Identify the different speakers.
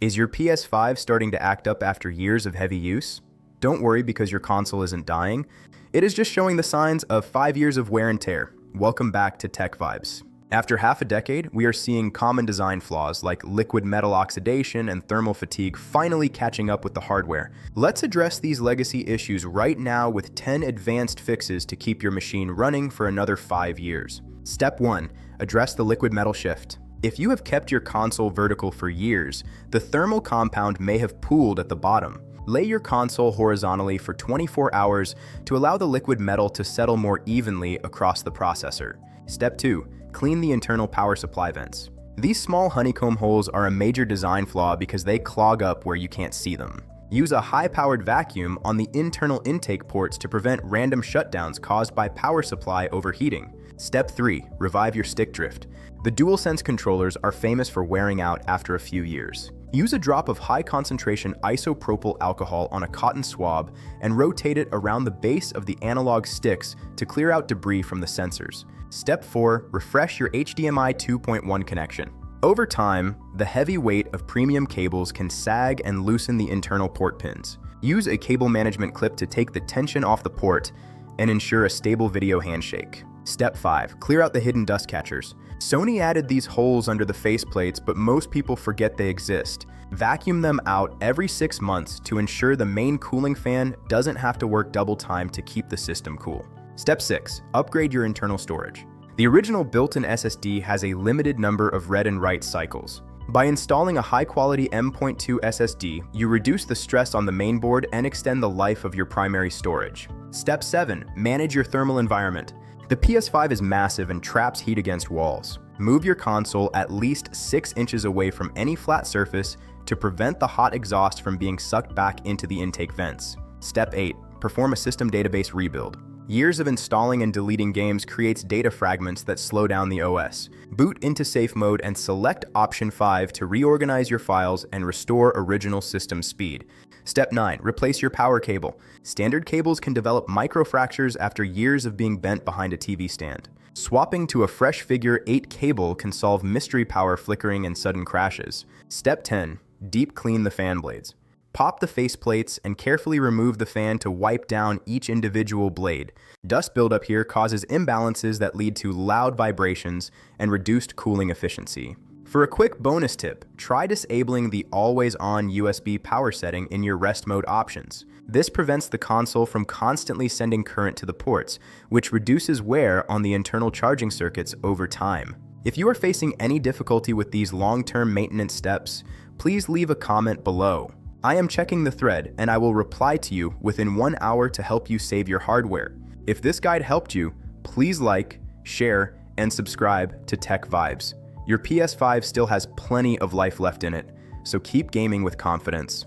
Speaker 1: Is your PS5 starting to act up after years of heavy use? Don't worry because your console isn't dying. It is just showing the signs of 5 years of wear and tear. Welcome back to TechVibes. After half a decade, we are seeing common design flaws like liquid metal oxidation and thermal fatigue finally catching up with the hardware. Let's address these legacy issues right now with 10 advanced fixes to keep your machine running for another 5 years. Step 1. Address the liquid metal shift. If you have kept your console vertical for years, the thermal compound may have pooled at the bottom. Lay your console horizontally for 24 hours to allow the liquid metal to settle more evenly across the processor. Step 2. Clean the internal power supply vents. These small honeycomb holes are a major design flaw because they clog up where you can't see them. Use a high-powered vacuum on the internal intake ports to prevent random shutdowns caused by power supply overheating. Step 3. Revive your stick drift. The DualSense controllers are famous for wearing out after a few years. Use a drop of high-concentration isopropyl alcohol on a cotton swab and rotate it around the base of the analog sticks to clear out debris from the sensors. Step 4. Refresh your HDMI 2.1 connection. Over time, the heavy weight of premium cables can sag and loosen the internal port pins. Use a cable management clip to take the tension off the port and ensure a stable video handshake. Step 5. Clear out the hidden dust catchers. Sony added these holes under the faceplates, but most people forget they exist. Vacuum them out every 6 months to ensure the main cooling fan doesn't have to work double time to keep the system cool. Step 6. Upgrade your internal storage. The original built-in SSD has a limited number of read and write cycles. By installing a high-quality M.2 SSD, you reduce the stress on the mainboard and extend the life of your primary storage. Step 7. Manage your thermal environment. The PS5 is massive and traps heat against walls. Move your console at least 6 inches away from any flat surface to prevent the hot exhaust from being sucked back into the intake vents. Step 8. Perform a system database rebuild. Years of installing and deleting games creates data fragments that slow down the OS. Boot into safe mode and select option 5 to reorganize your files and restore original system speed. Step 9. Replace your power cable. Standard cables can develop microfractures after years of being bent behind a TV stand. Swapping to a fresh figure 8 cable can solve mystery power flickering and sudden crashes. Step 10. Deep clean the fan blades. Pop the faceplates and carefully remove the fan to wipe down each individual blade. Dust buildup here causes imbalances that lead to loud vibrations and reduced cooling efficiency. For a quick bonus tip, try disabling the always-on USB power setting in your rest mode options. This prevents the console from constantly sending current to the ports, which reduces wear on the internal charging circuits over time. If you are facing any difficulty with these long-term maintenance steps, please leave a comment below. I am checking the thread and I will reply to you within 1 hour to help you save your hardware. If this guide helped you, please like, share, and subscribe to TechVibes. Your PS5 still has plenty of life left in it, so keep gaming with confidence.